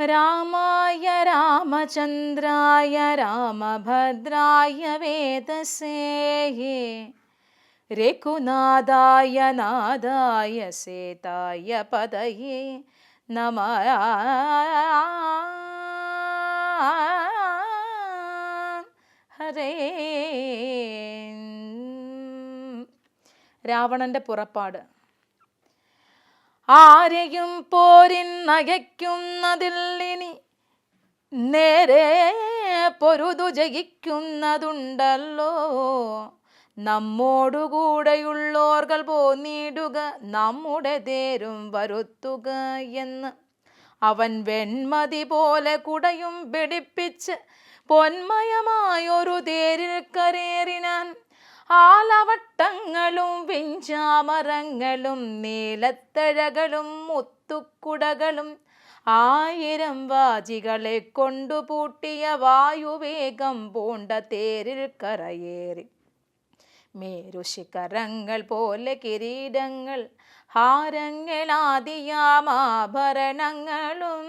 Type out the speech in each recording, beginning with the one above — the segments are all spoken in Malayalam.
രാമായ രാമചന്ദ്രായ രാമഭദ്രായ വേദസേ രഘുനാഥായ നാഥായ സീതായ പദയേ നമഃ. ഹരേ. രാവണന്റെ പുറപ്പാട്. ആരെയും പോരിൻ നകയ്ക്കുന്നതില്ലിനി നേരെ പൊരുതു ജയിക്കുന്നതുണ്ടല്ലോ. നമ്മോടുകൂടെയുള്ളോർകൾ പോന്നിടുക നമ്മുടെ തേരും വരുത്തുക എന്ന്. അവൻ വെൺമതി പോലെ കുടയും പിടിപ്പിച്ച് പൊന്മയമായൊരു തേരിൽ കരേറിനാൻ. ആലവട്ടങ്ങളും വിഞ്ചാമരങ്ങളും നീലത്തഴകളും മുത്തുക്കുടകളും 1000 വാജികളെ കൊണ്ടുപൂട്ടിയ വായുവേഗം പൂണ്ട തേരിൽ കരയേറി. മേരുശിഖരങ്ങൾ പോലെ കിരീടങ്ങൾ ഹാരങ്ങളാദിയാമാഭരണങ്ങളും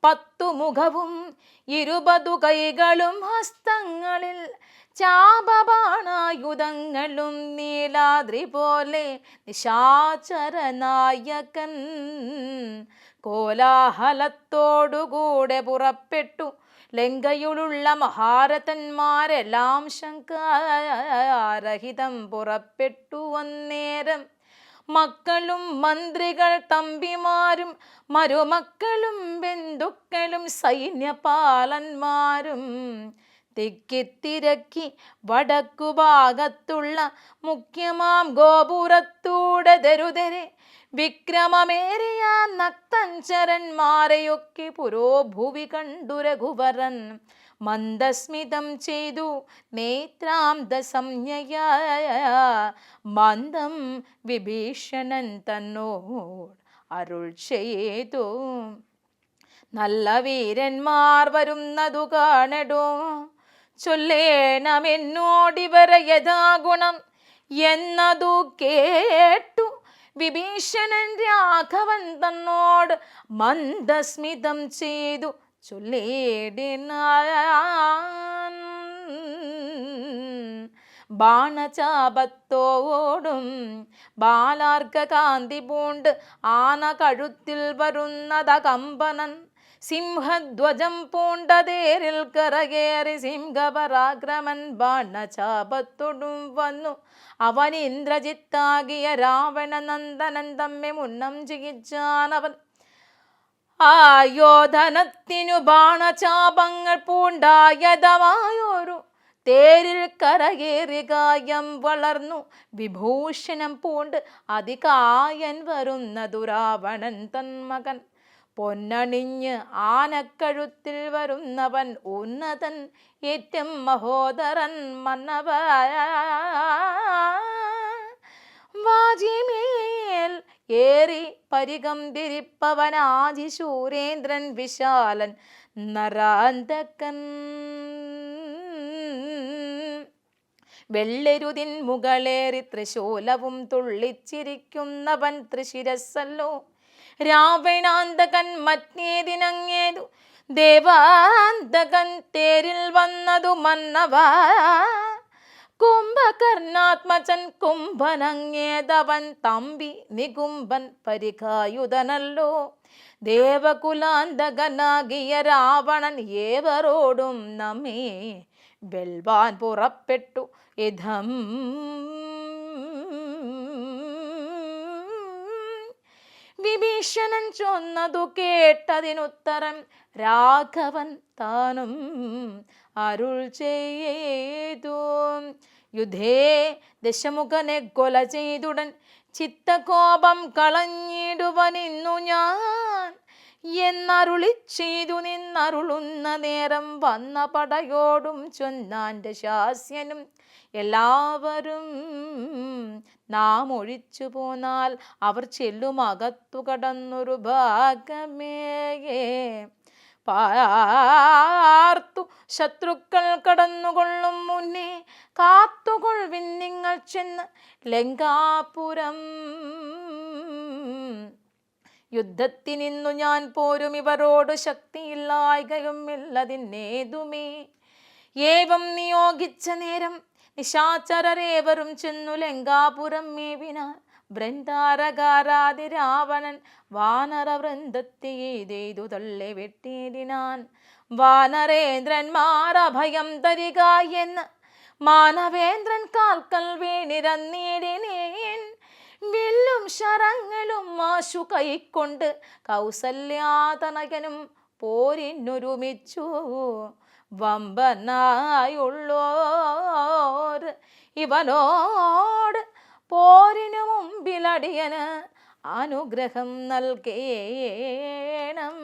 10 മുഖവും 20 കൈകളും ഹസ്തങ്ങളിൽ ചാപബാണായുധങ്ങളും നീലാദ്രി പോലെ നിശാചരനായകൻ കോലാഹലത്തോടുകൂടെ പുറപ്പെട്ടു. ലങ്കയിലുള്ള മഹാരഥന്മാരെല്ലാം ശങ്കാരഹിതം പുറപ്പെട്ടു. അന്നേരം മക്കളും മന്ത്രികൾ തമ്പിമാരും മരുമക്കളും ബന്ധുക്കളും സൈന്യപാലന്മാരും തിക്കിത്തിരക്കി വടക്കുഭാഗത്തുള്ള മുഖ്യമാം ഗോപുരത്തൂടെ ദരുതരെ വിക്രമമേറിയ നക്തഞ്ചരന്മാരെയൊക്കെ പുരോഭുവി കണ്ടു രഘുവരൻ. മന്ദസ്മിതം ചെയ്തു നേത്രാംത സംജ്ഞയ മന്ദം വിഭീഷണൻ തന്നോട് അരുൾ ചെയ്തു. നല്ല വീരന്മാർ വരുന്നതു കാണടോ, ചൊല്ലേണമെന്നോടിവരെ യഥാഗുണം എന്നതു കേട്ടു വിഭീഷണൻ രാഘവൻ തന്നോട് മന്ദസ്മിതം ചെയ്തു ചൊല്ലേടിനാൻ. ബാണചാപത്തോടും ബാലാർക്ക കാന്തി പൂണ്ട് ആന കഴുത്തിൽ വരുന്നത കമ്പനൻ. സിംഹധ്വജം പൂണ്ടതേരിൽ കരകേറി സിംഹപരാക്രമൻ ബാണചാപത്തോടും വന്നു. അവൻ ഇന്ദ്രജിത്താകിയ രാവണനന്ദനൻ തമ്മെ മുന്നം ജയിച്ചാനവൻ. ആയോധനത്തിനു ബാണചാപങ്ങൾ പൂണ്ടായതമായൊരു തേരിൽ കരകേറി കായം വളർന്നു. വിഭൂഷണം പൂണ്ട് അതികായൻ വരുന്നതു രാവണൻ തന്മകൻ. പൊന്നണിഞ്ഞ് ആനക്കഴുത്തിൽ വരുന്നവൻ ഉന്നതൻ ഏറ്റം മഹോദരൻ മന്നവ. വാജിമേൽ ഏറി പരികംതിരിപ്പവനാജി ശൂരേന്ദ്രൻ വിശാലൻ നരാന്തകൻ. വെള്ളെരുതിൻ മുകളേറി ത്രിശൂലവും തുള്ളിച്ചിരിക്കുന്നവൻ ത്രിശിരസ്സല്ലോ. രാവണാന്തകൻ മറ്റേതിനങ്ങേതു ദേവാന്തകൻ തേരിൽ വന്നതു മന്നവ. കുംഭകർണാത്മജൻ കുംഭനങ്ങേതവൻ തമ്പി നികുംബൻ പരിഖായുധനല്ലോ. ദേവകുലാന്തകനാകിയ രാവണൻ ഏവരോടും നമ്മെ വെൽവാൻ പുറപ്പെട്ടു ഇതം. വിഭീഷണൻ ചൊന്നതു കേട്ടതിനുത്തരം രാഘവൻ താനും അരുൾ ചെയ്തു. യുദ്ധേ ദശമുഖനെ കൊല ചെയ്തുടൻ ചിത്തകോപം കളഞ്ഞിടുവനിന്നു ഞാൻ എന്നരുളി ചെയ്തു. നിന്നരുളുന്ന നേരം വന്ന പടയോടും ചൊന്നാൻ്റെ ശാസ്യനും എല്ലാവരും നാം ഒഴിച്ചു പോന്നാൽ അവർ ചെല്ലുമകത്തു കടന്നൊരു ഭാഗമേയേ പാർത്തു ശത്രുക്കൾ കടന്നുകൊള്ളും മുന്നേ കാത്തുകൊള്ളിൻ നിങ്ങൾ ചെന്ന് ലങ്കാപുരം. യുദ്ധത്തിനിന്നു ഞാൻ പോരും ഇവരോട് ശക്തിയില്ലായ്കയും ഇല്ലതിന്നേതുമേ. ഏവം നിയോഗിച്ച നേരം നിശാചരരേവരും ചെന്നു ലങ്കാപുരം മേവിനാൻ. ബൃന്ദാരകാരാതി രാവണൻ വാനരവൃന്ദത്തെയ്തു തള്ളി വെട്ടിയിടിനാൻ. വാനരേന്ദ്രന്മാർ അഭയം തരിക എന്ന് മാനവേന്ദ്രൻ കാൽക്കൽ വീണിരന്നിടിനേൻ. വില്ലും ശരങ്ങളും മാശു കൈക്കൊണ്ട് കൗസല്യാതനകനും പോരിനൊരുമിച്ചു. വമ്പനായുള്ളോർ ഇവനോട് പോരിനു മുമ്പിലടിയന് അനുഗ്രഹം നൽകേണം.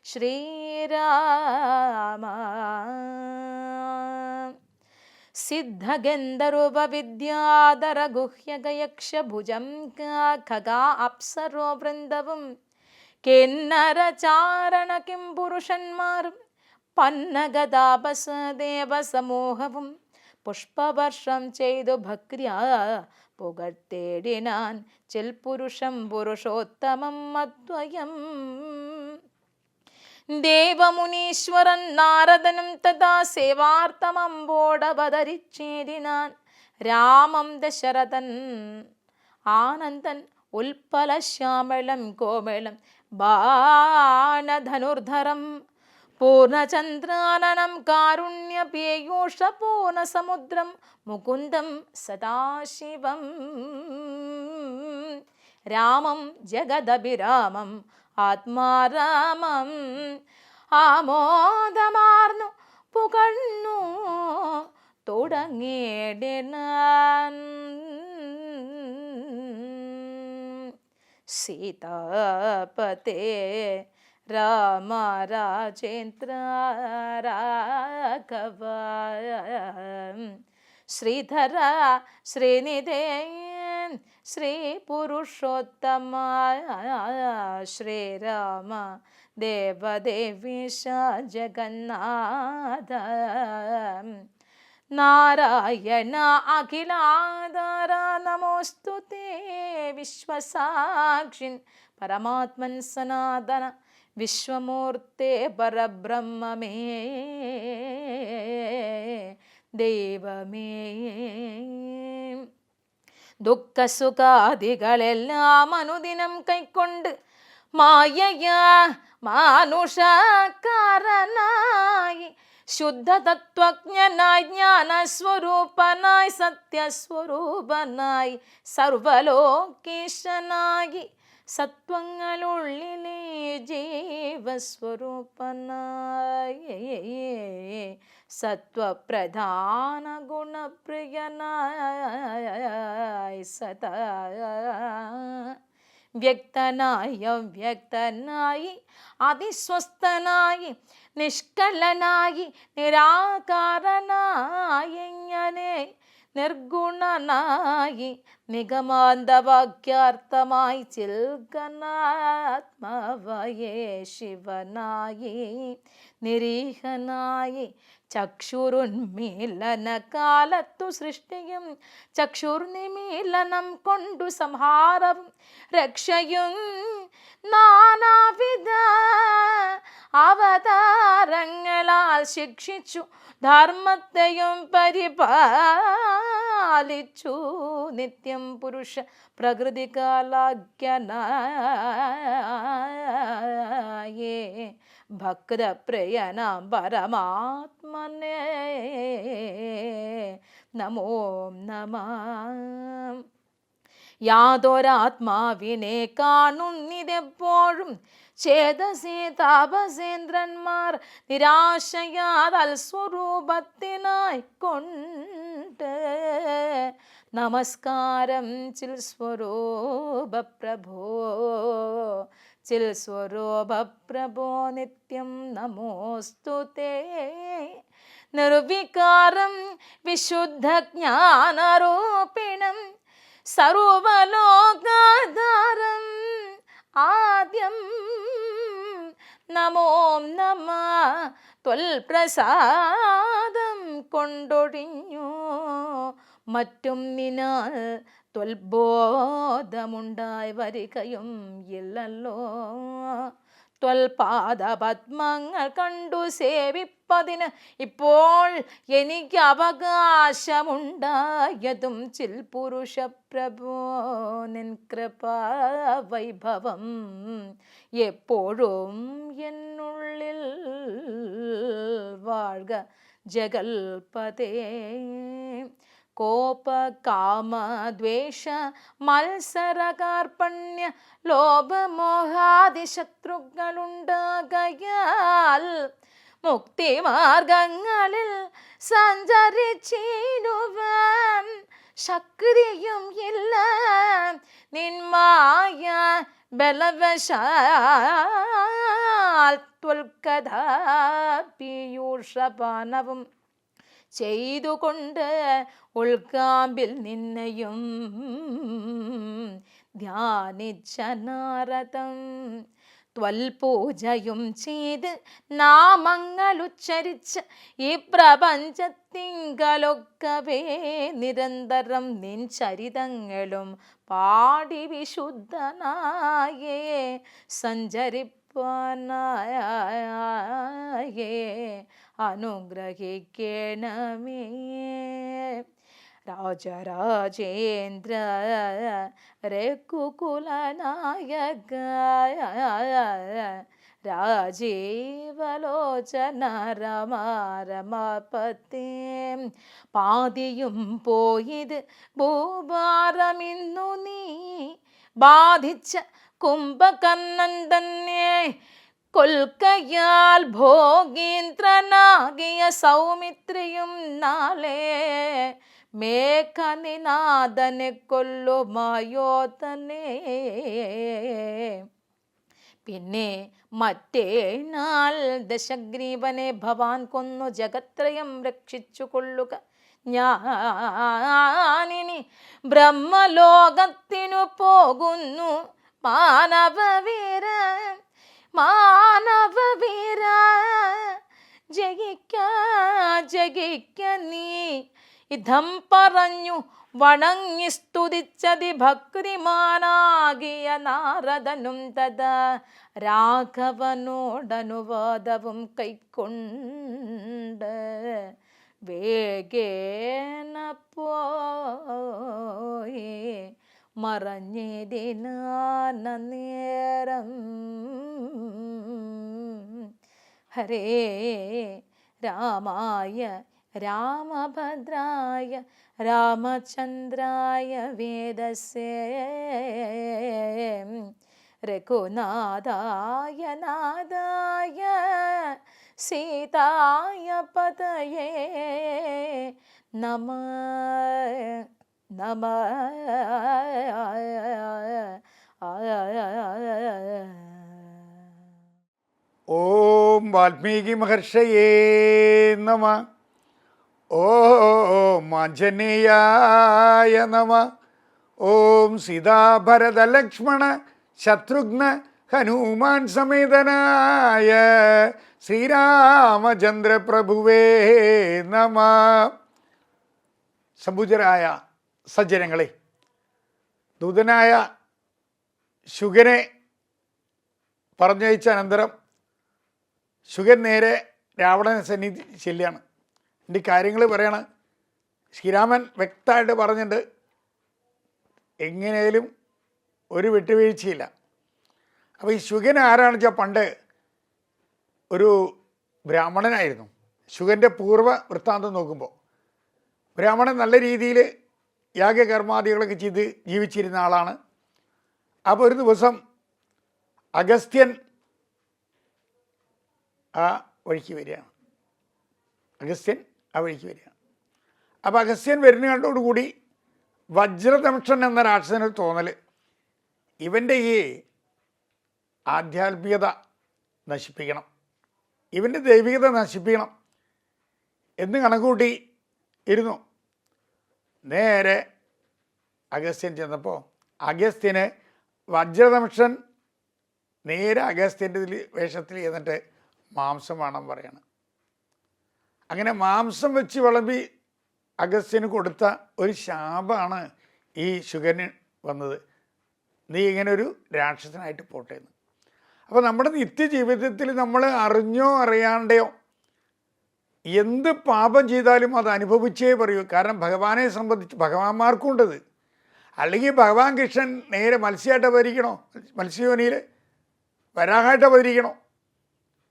ശ്രീരാമ. സിദ്ധഗന്ധർവവിദ്യാധര ഗുഹ്യഗയക്ഷഭുജം ഖഗാ അപ്സരോ വൃന്ദവും കിന്നരചാരണ കിം പുരുഷന്മാരും പന്നഗതാപസ ദേവസമൂഹവും പുഷ്പവർഷം ചെയ്തു ഭക്ര്യാ പുകഴ്ത്തേടിനാൻ ചിൽപുരുഷം പുരുഷോത്തമം അദ്വയം. ദേവമുനീശ്വരൻ നാരദനും തഥാ സേവാർത്ഥമമ്പോടവതരിച്ചേടിനാൻ. രാമം ദശരഥൻ ആനന്ദൻ ഉൽപ്പലശ്യാമളം കോമളം ബാണധനുർധരം പൂർണ്ണചന്ദ്രാനനം കാരുണ്യപീയൂഷ പൂർണ്ണസമുദ്രം മുകുന്ദം സദാശിവം. രാമം ജഗദഭിരാമം ആത്മാരാമം ആമോദമാർന്നു പുകഴ്ന്നു തുടങ്ങിയിടിനാൻ. സീതാപതേ രാമ രാജേന്ദ്ര രാഘവ ശ്രീധര ശ്രീനിധേ ശ്രീ പുരുഷോത്തമ ശ്രീരാമ ദേവദേവീശ ജഗന്നാഥ നാരായണ അഖിലാധാര നമോസ്തുതേ വിശ്വസാക്ഷിൻ പരമാത്മൻ സനാതന വിശ്വമൂർത്തേ പരബ്രഹ്മമേ ദൈവമേ. ദുഃഖസുഖാദികളെല്ലാം അനുദിനം കൈക്കൊണ്ട് മായയ മാനുഷകാരനായി ശുദ്ധതത്വജ്ഞനായി ജ്ഞാനസ്വരൂപനായി സത്യസ്വരൂപനായി സർവലോകേശനായി സത്വങ്ങളുള്ളിലെ ജീവസ്വരൂപനായി സത്വപ്രധാന ഗുണപ്രിയനായി സദാ വ്യക്തനായി അവ്യക്തനായി അതിസ്വസ്ഥനായി നിഷ്കളനായി നിരാകാരനായി ഇങ്ങനെ നിർഗുണനായി നിഗമാന്തവാക്യാർത്ഥമായി ചിൽഗനാത്മവയേ ശിവനായി നിരീഹനായി ചക്ഷുരുന്മീലന കാലത്തു സൃഷ്ടിയും ചക്ഷുർനിമീലനം കൊണ്ടു സംഹാരവും രക്ഷയും നാനാവിധ അവതാരങ്ങളാൽ ശിക്ഷിച്ചു ധർമ്മത്തെയും പരിപാലിച്ചു നിത്യം പുരുഷ പ്രകൃതി കാലാഖ്യനായേ ഭക്തപ്രിയനാം പരമാത്മനേ നമോ നമഃ. യാതൊരാത്മാവിനെ കാണുന്നിതെപ്പോഴും ചേതസി താപസേന്ദ്രന്മാർ നിരാശയാൽ സ്വരൂപത്തിനായി കൊണ്ട് നമസ്കാരം ചിൽ സ്വരൂപ പ്രഭോ ചിൽ സ്വരൂപ പ്രഭോ നിത്യം നമോസ്തുതേ. നിർവികാരം വിശുദ്ധ ജ്ഞാനരൂപിണം സർവലോകാധാരം ആദ്യം നമോ നമ ത്വൽപ്രസാദം കൊണ്ടൊഴിഞ്ഞു മറ്റും നിനാൽ ത്വൽബോധമുണ്ടായി വരികയും ഇല്ലല്ലോ. ത്വൽപാദപത്മങ്ങൾ കണ്ടു സേവിപ്പതിന് ഇപ്പോൾ എനിക്ക് അവകാശമുണ്ടായതും ചിൽ പുരുഷ പ്രഭോ നിൻ കൃപാ വൈഭവം എപ്പോഴും എന്നുള്ളിൽ വാഴ്ക ജഗൽപതേ. കോപ കാമ ദ്വേഷ മത്സര കാർപ്പണ്യ ലോഭമോഹാദി ശത്രുക്കളുണ്ടാകയാൽ മുക്തിമാർഗങ്ങളിൽ സഞ്ചരിച്ചിടുവാൻ ശക്തിയും ഇല്ല നിന്മായ ബലവശാൽ. ത്വൽക്കഥാ പീയൂഷപാനവും ചെയ്തുകൊണ്ട് ഉൾക്കാമ്പിൽ നിന്നെയും ധ്യാനിച്ച നാരദം. ത്വൽപൂജയും ചെയ്ത് നാമങ്ങൾ ഉച്ചരിച്ച് ഈ പ്രപഞ്ചത്തിങ്കലൊക്കവേ നിരന്തരം നിൻ ചരിതങ്ങളും പാടി വിശുദ്ധനായേ സഞ്ചരിപ്പാനായേ അനുഗ്രഹിക്കണമേ. രാജരാജേന്ദ്ര രഘുകുലനായക രാജീവലോചന രമാരമപത്തേ. പാതിയും പോയത് ഭൂഭാരമിന്നു നീ ബാധിച്ച കുംഭകർണൻ തന്നെ കൊൽക്കയാൽ ഭോഗീന്ദ്രനാകിയ സൗമിത്രിയും നാളെ മേഘനിനാഥനെ കൊല്ലുമായോ തന്നെ. പിന്നെ മറ്റേ നാൾ ദശഗ്രീവനെ ഭവാൻ കൊന്നു ജഗത്രയം രക്ഷിച്ചു കൊള്ളുക. ഞാനിനി ബ്രഹ്മലോകത്തിനു പോകുന്നു മാനവവീര മാനവവീര. ജയിക്ക നീ ഇതം പറഞ്ഞു വണങ്ങി സ്തുതിച്ചതി ഭക്തിമാനാകിയ നാരദനും തഥാ രാഘവനോടനുവാദവും കൈക്കൊണ്ട് വേഗേന പോയി മറഞ്ഞിടിനാന നേരം. ഹരേ രാമായ രാമഭദ്രായ രാമചന്ദ്രായ വേദസേ രഘുനാഥായ നാഥായ സീതായ പതയേ നമഃ ഓം വാൽമീകി മഹർഷയേ നമഃ. ഓം ആഞ്ജനേയായ നമഃ. ഓം സീതാഭരതലക്ഷ്മണ ശത്രുഘ്ന ഹനുമാൻ സമേതനായ ശ്രീരാമചന്ദ്ര പ്രഭുവേ നമഃ. സംപൂജ്യരായ സജ്ജനങ്ങളെ, ദൂതനായ ശുഗനെ പറഞ്ഞയച്ച അനന്തരം ശുഗൻ നേരെ രാവണനെ സന്നിധി ചെല്ലുകയാണ്. എൻ്റെ കാര്യങ്ങൾ പറയാണ്. ശ്രീരാമൻ വ്യക്തമായിട്ട് പറഞ്ഞിട്ട് എങ്ങനെയും ഒരു വിട്ടുവീഴ്ചയില്ല. അപ്പോൾ ഈ ശുഗൻ ആരാണെന്ന് വെച്ചാൽ പണ്ട് ഒരു ബ്രാഹ്മണനായിരുന്നു. ശുഗൻ്റെ പൂർവ്വ വൃത്താന്തം നോക്കുമ്പോൾ ബ്രാഹ്മണൻ നല്ല രീതിയിൽ യാഗകർമാദികളൊക്കെ ചെയ്ത് ജീവിച്ചിരുന്ന ആളാണ്. അപ്പോൾ ഒരു ദിവസം അഗസ്ത്യൻ ആ വഴിക്ക് വരികയാണ്. അപ്പോൾ അഗസ്ത്യൻ വരുന്ന കണ്ടോടുകൂടി വജ്രദംഷൻ എന്ന രാക്ഷസന് തോന്നൽ, ഇവൻ്റെ ഈ ആധ്യാത്മികത നശിപ്പിക്കണം, ഇവൻ്റെ ദൈവികത നശിപ്പിക്കണം എന്ന് കണക്കൂട്ടി ഇരുന്നു. നേരെ അഗസ്ത്യൻ ചെന്നപ്പോൾ അഗസ്ത്യന് വജ്രദംഷൻ നേരെ അഗസ്ത്യൻ്റെ വേഷത്തിൽ ചെന്നിട്ട് മാംസം വേണം പറയാണ്. അങ്ങനെ മാംസം വെച്ച് വിളമ്പി അഗസ്ത്യന് കൊടുത്ത ഒരു ശാപമാണ് ഈ ശുഗന് വന്നത്, നീ ഇങ്ങനെ ഒരു രാക്ഷസനായിട്ട് പോട്ടെ എന്ന്. അപ്പോൾ നമ്മുടെ നിത്യജീവിതത്തിൽ നമ്മൾ അറിഞ്ഞോ അറിയാണ്ടെയോ എന്ത് പാപം ചെയ്താലും അത് അനുഭവിച്ചേ പറയൂ. കാരണം ഭഗവാനെ സംബന്ധിച്ച് ഭഗവാന്മാർക്കും ഉണ്ടത്. അല്ലെങ്കിൽ ഭഗവാൻ കൃഷ്ണൻ നേരെ മത്സ്യമായിട്ട് അവതരിക്കണോ, മത്സ്യയോനിയിൽ വരാഹമായിട്ട് അവതരിക്കണോ?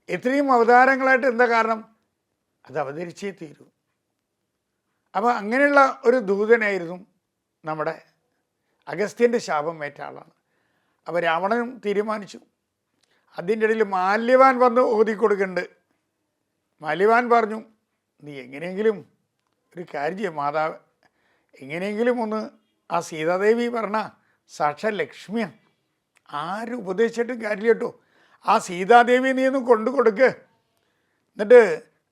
ഇത്രയും അവതാരങ്ങളായിട്ട് എന്താ കാരണം? അത് അവതരിച്ചേ തീരൂ. അപ്പോൾ അങ്ങനെയുള്ള ഒരു ദൂതനായിരുന്നു നമ്മുടെ അഗസ്ത്യൻ്റെ ശാപം ഏറ്റ ആളാണ്. അപ്പോൾ രാവണനും തീരുമാനിച്ചു. അതിൻ്റെ ഇടയിൽ മാല്യവാൻ വന്ന് ഓതിക്കൊടുക്കുന്നുണ്ട്. മാല്യവാൻ പറഞ്ഞു, നീ എങ്ങനെയെങ്കിലും ഒരു കാര്യം ചെയ്യും മാതാവ്, എങ്ങനെയെങ്കിലും ഒന്ന് ആ സീതാദേവി പറഞ്ഞ സാക്ഷാൽ ലക്ഷ്മിയാണ്, ആരും ഉപദേശിച്ചിട്ടും കാര്യമില്ല കേട്ടോ, ആ സീതാദേവി നീ ഒന്ന് കൊണ്ടു കൊടുക്ക്, എന്നിട്ട്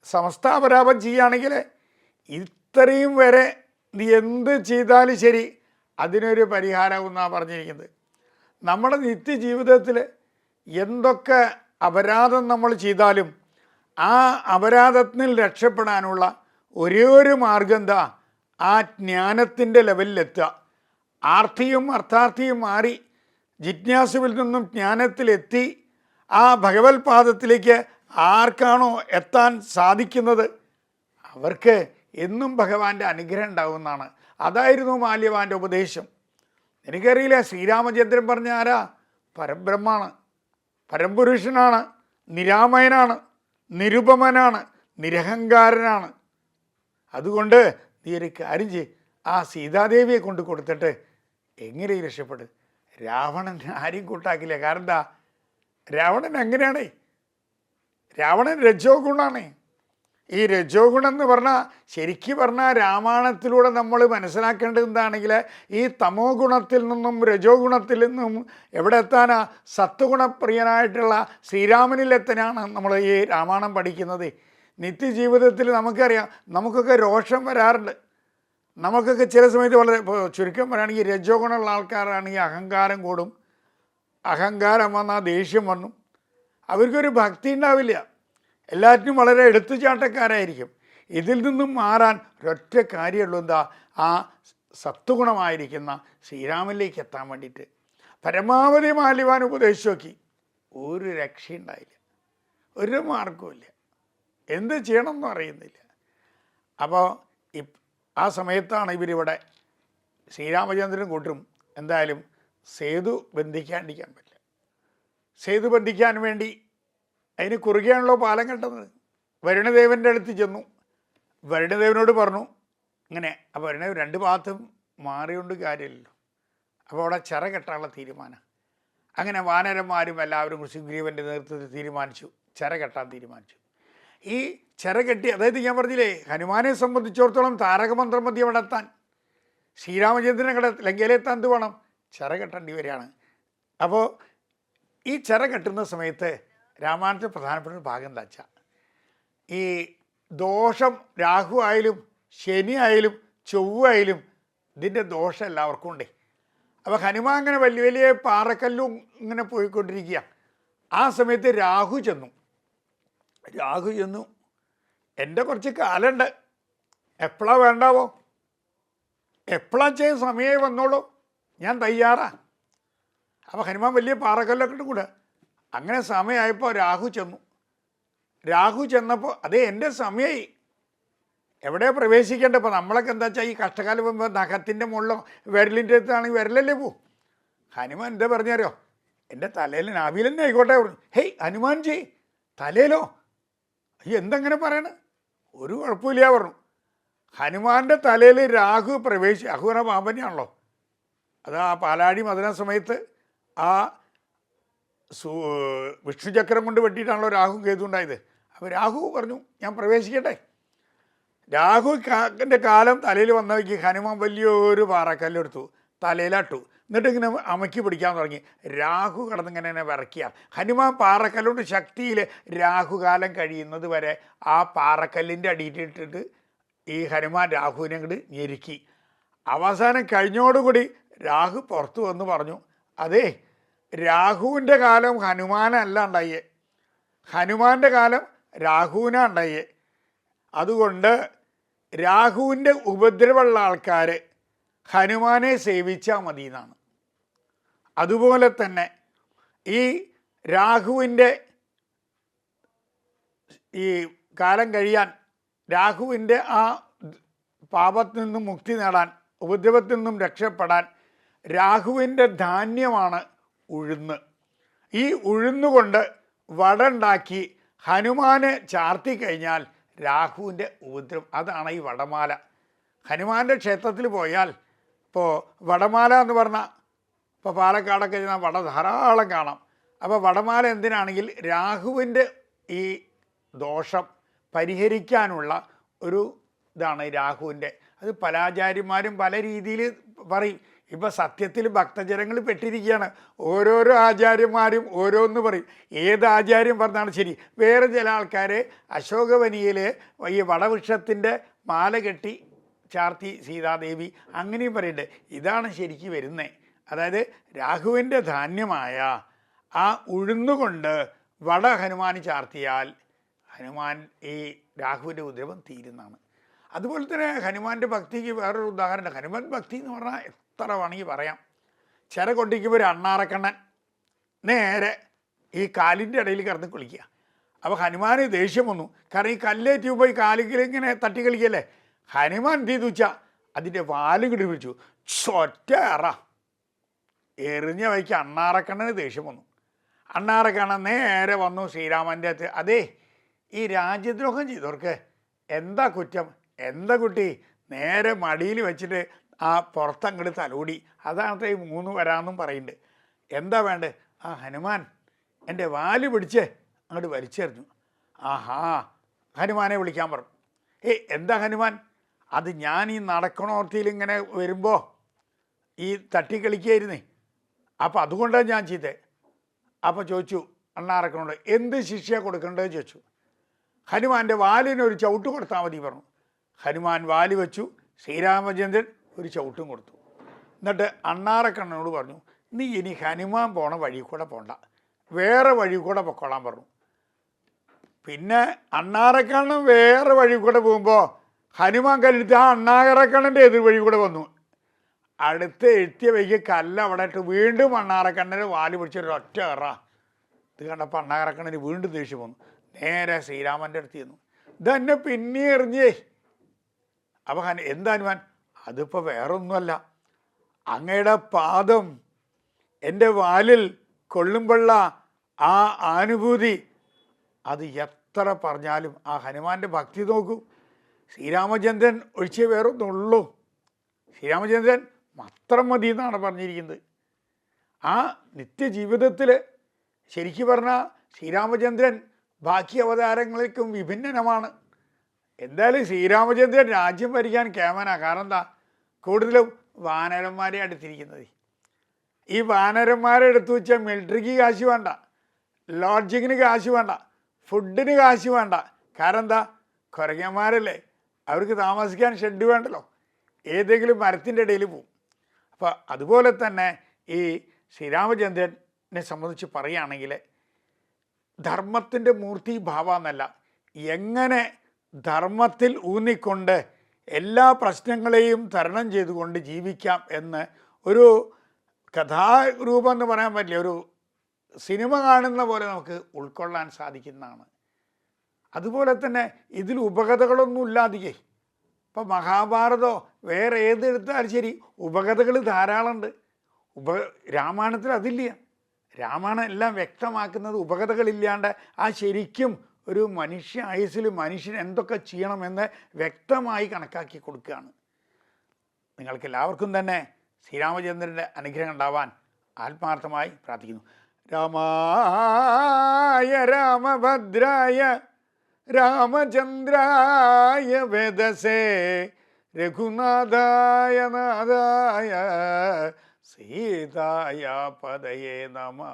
സമസ്താപരാപം ചെയ്യുകയാണെങ്കിൽ ഇത്രയും വരെ നീ എന്ത് ചെയ്താലും ശരി അതിനൊരു പരിഹാരമെന്നാണ് പറഞ്ഞിരിക്കുന്നത്. നമ്മുടെ നിത്യജീവിതത്തിൽ എന്തൊക്കെ അപരാധം നമ്മൾ ചെയ്താലും ആ അപരാധത്തിൽ രക്ഷപ്പെടാനുള്ള ഒരേ ഒരു മാർഗം എന്താ? ആ ജ്ഞാനത്തിൻ്റെ ലെവലിലെത്തുക. ആർത്തിയും അർത്ഥാർത്ഥിയും മാറി ജിജ്ഞാസുവിൽ നിന്നും ജ്ഞാനത്തിലെത്തി ആ ഭഗവത് പാദത്തിലേക്ക് ആർക്കാണോ എത്താൻ സാധിക്കുന്നത് അവർക്ക് എന്നും ഭഗവാന്റെ അനുഗ്രഹം ഉണ്ടാകുമെന്നാണ്. അതായിരുന്നു മാല്യവാൻ്റെ ഉപദേശം. എനിക്കറിയില്ല, ശ്രീരാമചന്ദ്രൻ പറഞ്ഞ ആരാ? പരബ്രഹ്മാണ്, പരംപുരുഷനാണ്, നിരാമയനാണ്, നിരുപമനാണ്, നിരഹങ്കാരനാണ്. അതുകൊണ്ട് നീ ഒരു കാര്യം ചെയ്യ്, ആ സീതാദേവിയെ കൊണ്ട് കൊടുത്തിട്ട് എങ്ങനെ രക്ഷപ്പെടും. രാവണൻ ആരെയും കൂട്ടാക്കില്ല. കാരണം എന്താ? രാവണൻ എങ്ങനെയാണേ? രാവണൻ രജോ ഗുണാണേ. ഈ രജോ ഗുണം എന്ന് പറഞ്ഞാൽ ശരിക്കും പറഞ്ഞാൽ രാമായണത്തിലൂടെ നമ്മൾ മനസ്സിലാക്കേണ്ടത് എന്താണെങ്കിൽ ഈ തമോ ഗുണത്തിൽ നിന്നും രജോ ഗുണത്തിൽ നിന്നും എവിടെ എത്താനാ? സത്വഗുണപ്രിയനായിട്ടുള്ള ശ്രീരാമനിലെത്താനാണ് നമ്മൾ ഈ രാമായണം പഠിക്കുന്നത്. നിത്യജീവിതത്തിൽ നമുക്കറിയാം, നമുക്കൊക്കെ രോഷം വരാറുണ്ട്. നമുക്കൊക്കെ ചില സമയത്ത് വളരെ ചുരുക്കം പറയുകയാണെങ്കിൽ രജോ ഗുണമുള്ള ആൾക്കാരാണെങ്കിൽ അഹങ്കാരം കൂടും. അഹങ്കാരം വന്നാൽ ദേഷ്യം വന്നു, അവർക്കൊരു ഭക്തി ഉണ്ടാവില്ല, എല്ലാറ്റിനും വളരെ എടുത്തുചാട്ടക്കാരായിരിക്കും. ഇതിൽ നിന്നും മാറാൻ ഒരൊറ്റ കാര്യമുള്ളൂ, എന്താ? ആ സത്വഗുണമായിരിക്കുന്ന ശ്രീരാമനിലേക്ക് എത്താൻ വേണ്ടിയിട്ട് പരമാവധി മാല്യവാൻ ഉപദേശിച്ചു നോക്കി. ഒരു രക്ഷയുണ്ടായില്ല, ഒരു മാർഗവുമില്ല, എന്ത് ചെയ്യണമെന്നും അറിയുന്നില്ല. അപ്പോൾ ആ സമയത്താണ് ഇവരിവിടെ ശ്രീരാമചന്ദ്രനും കൂട്ടും എന്തായാലും സേതു ബന്ധിക്കാണ്ടിരിക്കാൻ പറ്റില്ല. സേതു ബന്ധിക്കാൻ വേണ്ടി അതിന് കുറുകെയാണല്ലോ പാലം കെട്ടുന്നത്. വരുണദേവൻ്റെ അടുത്ത് ചെന്നു. വരുണദേവനോട് പറഞ്ഞു ഇങ്ങനെ. അപ്പോൾ വരുണദേവൻ രണ്ട് ഭാഗത്തും മാറിയോണ്ട് കാര്യമില്ലല്ലോ. അപ്പോൾ അവിടെ ചിറ കെട്ടാനുള്ള തീരുമാനം. അങ്ങനെ വാനരന്മാരും എല്ലാവരും സുഗ്രീവൻ്റെ നേതൃത്വത്തിൽ തീരുമാനിച്ചു, ചിറ കെട്ടാൻ തീരുമാനിച്ചു. ഈ ചിറ കെട്ടി, അതായത് ഞാൻ പറഞ്ഞില്ലേ, ഹനുമാനെ സംബന്ധിച്ചിടത്തോളം താരകമന്ത്രം മതി അവിടെ എത്താൻ. ശ്രീരാമചന്ദ്രനെ ലങ്കയിലെത്താൻ എന്ത് വേണം? ചിറ കെട്ടേണ്ടി വരികയാണ്. അപ്പോൾ ഈ ചിറ കെട്ടുന്ന സമയത്ത് രാമായണത്തിൽ പ്രധാനപ്പെട്ട ഒരു ഭാഗം എന്താ വെച്ചാൽ, ഈ ദോഷം രാഹു ആയാലും ശനി ആയാലും ചൊവ്വ ആയാലും ഇതിൻ്റെ ദോഷം എല്ലാവർക്കും ഉണ്ടേ. അപ്പോൾ ഹനുമാൻ അങ്ങനെ വലിയ വലിയ പാറക്കല്ലും ഇങ്ങനെ പോയിക്കൊണ്ടിരിക്കുക. ആ സമയത്ത് രാഹു ചെന്നു. എൻ്റെ കുറച്ച് കാലുണ്ട്, എപ്പോഴാണ് വേണ്ടാവോ, എപ്പോഴാണ് ചെയ്യാൻ സമയമായി വന്നോളൂ, ഞാൻ തയ്യാറാ. അപ്പോൾ ഹനുമാൻ വലിയ പാറക്കല്ലൊക്കെ ഇട്ട് കൂടെ. അങ്ങനെ സമയമായപ്പോൾ രാഹു ചെന്നപ്പോൾ അതേ എൻ്റെ സമയമായി, എവിടെയാണ് പ്രവേശിക്കേണ്ടത്? ഇപ്പോൾ നമ്മളൊക്കെ എന്താ വെച്ചാൽ ഈ കഷ്ടകാലം പോകുമ്പോൾ നഖത്തിൻ്റെ മുകളിലോ വിരലിൻ്റെ അടുത്താണെങ്കിൽ വിരലല്ലേ പോവും. ഹനുമാൻ എന്താ പറഞ്ഞാരോ, എൻ്റെ തലയിൽ നാഭിയിൽ തന്നെ ആയിക്കോട്ടെ പറഞ്ഞു. ഹേയ് ഹനുമാൻ ജി, തലയിലോ? അയ്യോ എന്തെങ്ങനെ പറയണേ? ഒരു കുഴപ്പമില്ല പറഞ്ഞു. ഹനുമാൻ്റെ തലയിൽ രാഹു രാഹു പറഞ്ഞ പാമ്പനെയാണല്ലോ. അത് ആ പാലാഴി മദന സമയത്ത് ആ വിഷ്ണുചക്രം കൊണ്ട് വെട്ടിയിട്ടാണല്ലോ രാഹു കേതു ഉണ്ടായത്. അപ്പോൾ രാഹു പറഞ്ഞു ഞാൻ പ്രവേശിക്കട്ടെ. രാഹുവിൻ്റെ കാലം തലയിൽ വന്നവയ്ക്ക് ഹനുമാൻ വലിയൊരു പാറക്കല്ലെടുത്തു, തലയിലാട്ടു, എന്നിട്ട് ഇങ്ങനെ അമക്കി പിടിക്കാൻ തുടങ്ങി. രാഹു കിടന്നിങ്ങനെ വിറയ്ക്കുക. ഹനുമാൻ പാറക്കല്ലുകൊണ്ട് ശക്തിയിൽ രാഹുകാലം കഴിയുന്നത് വരെ ആ പാറക്കല്ലിൻ്റെ അടിയിട്ടിട്ട് ഈ ഹനുമാൻ രാഹുവിനെ അങ്ങോട്ട് ഞെരുക്കി. അവസാനം കഴിഞ്ഞോടുകൂടി രാഹു പുറത്തു വന്ന് പറഞ്ഞു, അതേ രാഹുവിൻ്റെ കാലം ഹനുമാനല്ല ഉണ്ടായേ, ഹനുമാൻ്റെ കാലം രാഹുവിനാണ് ഉണ്ടായേ. അതുകൊണ്ട് രാഹുവിൻ്റെ ഉപദ്രവമുള്ള ആൾക്കാർ ഹനുമാനെ സേവിച്ചാൽ മതി എന്നാണ്. അതുപോലെ തന്നെ ഈ രാഹുവിൻ്റെ ഈ കാലം കഴിയാൻ, രാഹുവിൻ്റെ ആ പാപത്തിൽ നിന്നും മുക്തി നേടാൻ, ഉപദ്രവത്തിൽ നിന്നും രക്ഷപ്പെടാൻ രാഹുവിൻ്റെ ധാന്യമാണ് ഉഴുന്ന്. ഈ ഉഴുന്നുകൊണ്ട് വട ഉണ്ടാക്കി ഹനുമാനെ ചാർത്തി കഴിഞ്ഞാൽ രാഹുവിൻ്റെ ഉപദ്രവം, അതാണ് ഈ വടമാല. ഹനുമാൻ്റെ ക്ഷേത്രത്തിൽ പോയാൽ ഇപ്പോൾ വടമാല എന്ന് പറഞ്ഞാൽ, ഇപ്പോൾ പാലക്കാടൊക്കെ ചെന്നാൽ വട ധാരാളം കാണാം. അപ്പോൾ വടമാല എന്തിനാണെങ്കിൽ രാഹുവിൻ്റെ ഈ ദോഷം പരിഹരിക്കാനുള്ള ഒരു ഇതാണ് രാഹുവിൻ്റെ. അത് പല ആചാര്യന്മാരും പല രീതിയിൽ പറയും. ഇപ്പോൾ സത്യത്തിൽ ഭക്തജനങ്ങൾ പെട്ടിരിക്കുകയാണ്. ഓരോരോ ആചാര്യന്മാരും ഓരോന്ന് പറയും. ഏത് ആചാര്യം പറഞ്ഞാണ് ശരി. വേറെ ചില ആൾക്കാർ അശോകവനിയിൽ ഈ വടവൃക്ഷത്തിൻ്റെ മാല കെട്ടി ചാർത്തി സീതാദേവി അങ്ങനെയും പറയുന്നുണ്ട്. ഇതാണ് ശരിക്ക് വരുന്നത്. അതായത് രാഹുവിൻ്റെ ധാന്യമായ ആ ഉഴുന്നുകൊണ്ട് വട ഹനുമാന് ചാർത്തിയാൽ ഹനുമാൻ ഈ രാഹുവിൻ്റെ ഉപദ്രവം തീരുന്നതാണ്. അതുപോലെ തന്നെ ഹനുമാൻ്റെ ഭക്തിക്ക് വേറൊരു ഉദാഹരണം. ഹനുമാൻ ഭക്തി എന്ന് പറഞ്ഞാൽ എത്ര വേണമെങ്കിൽ പറയാം. ചില കൊണ്ടിരിക്കുമ്പോൾ ഒരു അണ്ണാറക്കണ്ണൻ നേരെ ഈ കാലിൻ്റെ ഇടയിൽ കിടന്ന് കുളിക്കുക. അപ്പോൾ ഹനുമാന് ദേഷ്യം വന്നു. കാരണം ഈ കല്ലേറ്റ് പോയി കാലിൽ ഇങ്ങനെ തട്ടി കളിക്കല്ലേ. ഹനുമാൻ എന്ത് ചെയ്തു വെച്ചാൽ അതിൻ്റെ വാല് കിടി പിടിച്ചു, ഒറ്റ എറിഞ്ഞ വഴിക്ക് അണ്ണാറക്കണ്ണന് ദേഷ്യം വന്നു. അണ്ണാറക്കണ്ണൻ നേരെ വന്നു ശ്രീരാമൻ്റെ അടുത്ത്. അതേ, ഈ രാജ്യദ്രോഹം ചെയ്തവർക്ക് എന്താ കുറ്റം, എന്താ കുട്ടി? നേരെ മടിയിൽ വെച്ചിട്ട് ആ പുറത്തങ്ങോട്ട് തലോടി. അതാണത്തെ ഈ 3 വരാമെന്നും പറയുന്നുണ്ട്. എന്താ വേണ്ടത്? ആ ഹനുമാൻ എൻ്റെ വാല് പിടിച്ച് അങ്ങോട്ട് വലിച്ചെറിഞ്ഞു. ആഹാ, ഹനുമാനെ വിളിക്കാൻ പറഞ്ഞു. എന്താ ഹനുമാൻ? അത് ഞാൻ ഈ നടക്കണോർത്തിയിൽ ഇങ്ങനെ വരുമ്പോൾ ഈ തട്ടിക്കളിക്കായിരുന്നേ, അപ്പോൾ അതുകൊണ്ടാണ് ഞാൻ ചെയ്തേ. അപ്പോൾ ചോദിച്ചു അണ്ണാറക്കനോട്, എന്ത് ശിക്ഷ കൊടുക്കേണ്ടത് ചോദിച്ചു. ഹനുമാൻ്റെ വാലിനൊരു ചവിട്ട് കൊടുത്താൽ മതി പറഞ്ഞു. ഹനുമാൻ വാല് വെച്ചു. ശ്രീരാമചന്ദ്രൻ ഒരു ചവിട്ടും കൊടുത്തു. എന്നിട്ട് അണ്ണാറക്കണ്ണനോട് പറഞ്ഞു, നീ ഇനി ഹനുമാൻ പോണ വഴി കൂടെ പോണ്ട, വേറെ വഴി കൂടെ പൊക്കോളാൻ പറഞ്ഞു. പിന്നെ അണ്ണാറക്കണ്ണൻ വേറെ വഴി കൂടെ പോകുമ്പോൾ ഹനുമാൻ കല്ലെടുത്ത് ആ അണ്ണാറക്കണ്ണൻ്റെ എതിർ വഴി കൂടെ വന്നു. അടുത്ത് എത്തിയ വഴിക്ക് കല്ല് അവിടെ ഇട്ട് വീണ്ടും അണ്ണാറക്കണ്ണന് വാല് പിടിച്ചൊരു ഒറ്റ ഇത് കണ്ടപ്പോൾ അണ്ണാറക്കണ്ണന് വീണ്ടും ദേഷ്യം വന്നു. നേരെ ശ്രീരാമൻ്റെ അടുത്ത് ചെന്നു. ഇതെന്നെ പിന്നെ എറിഞ്ഞേ. അപ്പോൾ എന്താ ഹനുമാൻ? അതിപ്പോൾ വേറൊന്നുമല്ല, അങ്ങയുടെ പാദം എൻ്റെ വാലിൽ കൊള്ളുമ്പോഴുള്ള ആ അനുഭൂതി, അത് എത്ര പറഞ്ഞാലും ആ ഹനുമാൻ്റെ ഭക്തി നോക്കൂ. ശ്രീരാമചന്ദ്രൻ ഒഴിച്ചേ വേറൊന്നുള്ളൂ. ശ്രീരാമചന്ദ്രൻ മാത്രം മതി എന്നാണ് പറഞ്ഞിരിക്കുന്നത്. ആ നിത്യജീവിതത്തിൽ ശരിക്കും പറഞ്ഞാൽ ശ്രീരാമചന്ദ്രൻ ബാക്കി അവതാരങ്ങൾക്കും വിഭിന്നമാണ്. എന്തായാലും ശ്രീരാമചന്ദ്രൻ രാജ്യം ഭരിക്കാൻ കേമനാണ്. കാരണം എന്താ? കൂടുതലും വാനരന്മാരെ അടുത്തിരിക്കുന്നത്. ഈ വാനരന്മാരെ എടുത്തു വെച്ചാൽ മിലിറ്ററിക്ക് കാശ് വേണ്ട, ലോഡ്ജിങ്ങിന് കാശ് വേണ്ട, ഫുഡിന് കാശ് വേണ്ട. കാരണം എന്താ? കുരങ്ങന്മാരല്ലേ, അവർക്ക് താമസിക്കാൻ ഷെഡ് വേണ്ടല്ലോ, ഏതെങ്കിലും മരത്തിൻ്റെ ഇടയിൽ പോവും. അപ്പോൾ അതുപോലെ തന്നെ ഈ ശ്രീരാമചന്ദ്രനെ സംബന്ധിച്ച് പറയുകയാണെങ്കിൽ ധർമ്മത്തിൻ്റെ മൂർത്തി ഭാവം എന്നല്ല, എങ്ങനെ ധർമ്മത്തിൽ ഊന്നിക്കൊണ്ട് എല്ലാ പ്രശ്നങ്ങളെയും തരണം ചെയ്തുകൊണ്ട് ജീവിക്കാം എന്ന് ഒരു കഥാരൂപം എന്ന് പറയാൻ പറ്റില്ല, ഒരു സിനിമ കാണുന്ന പോലെ നമുക്ക് ഉൾക്കൊള്ളാൻ സാധിക്കുന്നതാണ്. അതുപോലെ തന്നെ ഇതിൽ ഉപകഥകളൊന്നും ഇല്ലാതെ, ഇപ്പം മഹാഭാരതമോ വേറെ ഏതെടുത്താലും ശരി ഉപകഥകൾ ധാരാളമുണ്ട്. രാമായണത്തിൽ അതില്ല. രാമായണം എല്ലാം വ്യക്തമാക്കുന്നത് ഉപകഥകളില്ലാണ്ട് ആ ശരിക്കും ഒരു മനുഷ്യ ആയുസ്സിൽ മനുഷ്യൻ എന്തൊക്കെ ചെയ്യണമെന്ന് വ്യക്തമായി കണക്കാക്കി കൊടുക്കുകയാണ്. നിങ്ങൾക്കെല്ലാവർക്കും തന്നെ ശ്രീരാമചന്ദ്രൻ്റെ അനുഗ്രഹം ഉണ്ടാവാൻ ആത്മാർത്ഥമായി പ്രാർത്ഥിക്കുന്നു. രാമായ രാമഭദ്രായ രാമചന്ദ്രായ വേദസേ രഘുനാഥായ നാഥായ സീതായ പദയേ നമഃ.